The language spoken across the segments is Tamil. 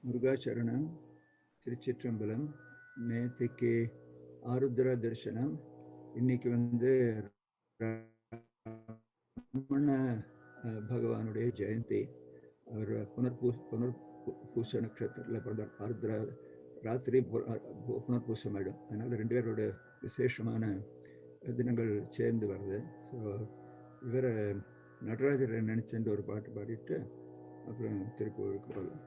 முருகாச்சரணம், திருச்சிற்றம்பலம். நேற்றுக்கு ஆருத்ரா தரிசனம், இன்னைக்கு ரமண பகவானுடைய ஜெயந்தி. அவர் புனர்பூச நட்சத்திரத்தில் பிறந்தார். ஆருத்ரா ராத்திரி புனர்பூசம் ஆயிடும். அதனால 2 பேரோட விசேஷமான தினங்கள் சேர்ந்து வருது. ஸோ இவரை நடராஜரை நினைச்சுட்டு ஒரு பாட்டு பாடிட்டு அப்புறம் திருப்பூருக்கு போகலாம்.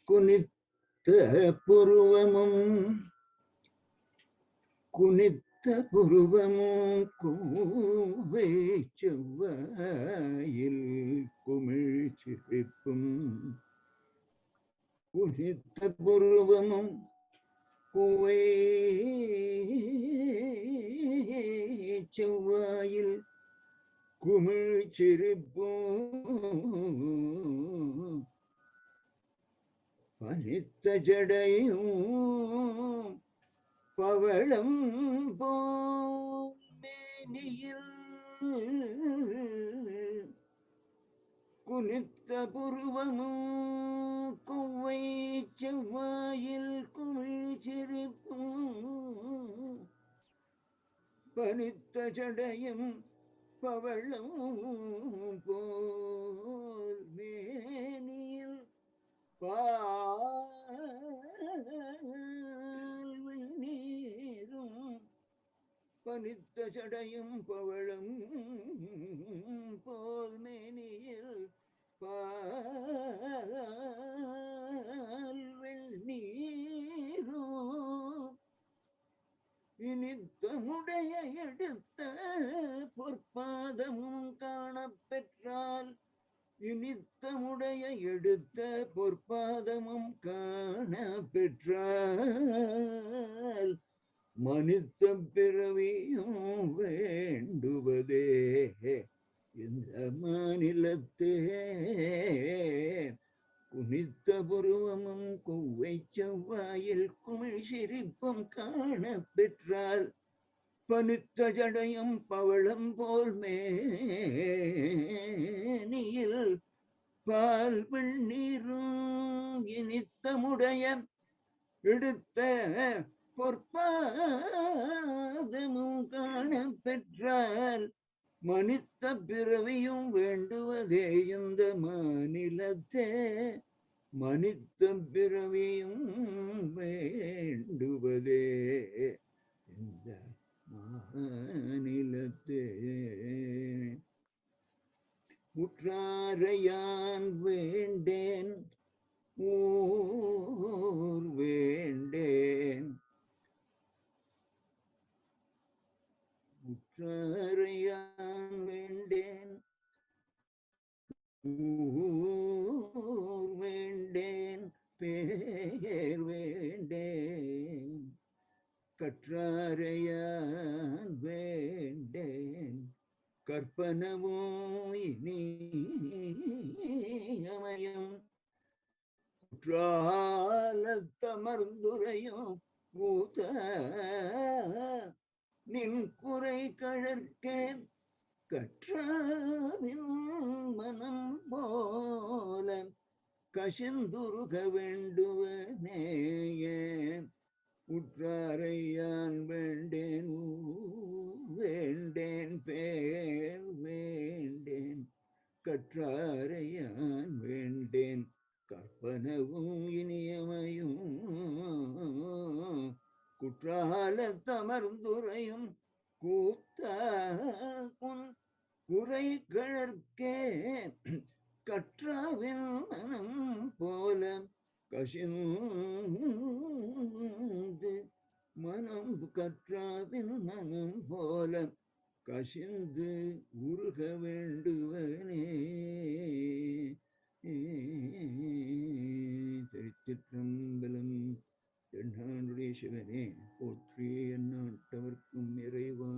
குனித்த புருவமும் கூவை செவ்வாயில் குமிழ் சிரிப்பும், குனித்த புருவமும் கூவை செவ்வாயில் குமிழ் சிரிப்பும், பனித்த ஜடையும் பவளம் போமேனியில், குனித்த புருவமும் கொவ்வை செவ்வாயில் குமிழ் சிரிப்பும், பனித்த ஜடையும் பவளம் போல் மேனியில், நீரும் பனித்த சடையும் பவளம் போல் மேனியில், வெண்ணீரும் இனித்தமுடைய எடுத்த பொற்பாதமும் காணப்பெற்றால், இனித்தமுடைய எடுத்த பொற்பாதமும் காண பெற்றால், மனித பிறவியும் வேண்டுவதே இந்த மாநிலத்தே. குனித்த புருவமும் கொவ்வை செவ்வாயில் குமிழ் சிரிப்பும் காண பெற்றால், பனித்த ஜடையும் பவளம் போல் மேனியில், பால் வெண்ணீரும் இனித்தமுடைய எடுத்த பொற்பாதமும் காண பெற்றால், மனித பிறவியும் வேண்டுவதே இந்த மாநிலத்தே. மனித பிறவியும் வேண்டுவதே இந்த மாநிலத்தே. உற்றாரையான் வேண்டேன் ஊர் வேண்டேன், உற்றாரையான் வேண்டேன் ஊர் வேண்டேன், பேர் வேண்டேன், கற்றாரையான் வேண்டேன், கற்பனவும் இனி அமையும், குற்றாலத்தமர்ந்துரையும் கூத்த நின் குறை கழற்கே, கற்றாவின் மனம் போல கசிந்துருக வேண்டுவனேயே. உற்றாரையான் வேண்டேன் வேண்டேன், பேர் வேண்டேன், கற்றாரையான் வேண்டேன், கற்பனவும் இனியமையும், குற்றாலத்தமர்ந்துரையும் கூத்த உன் குறை கழற்கே, கற்றாவின் மனம் போல கசிந்து, மனம் கற்றாவின் மனம் போல கசிந்து உருக வேண்டுவனே. திருச்சிற்றம்பலம். தென்னாடுடைய சிவனே போற்றி, எந்நாட்டவர்க்கும் இறைவா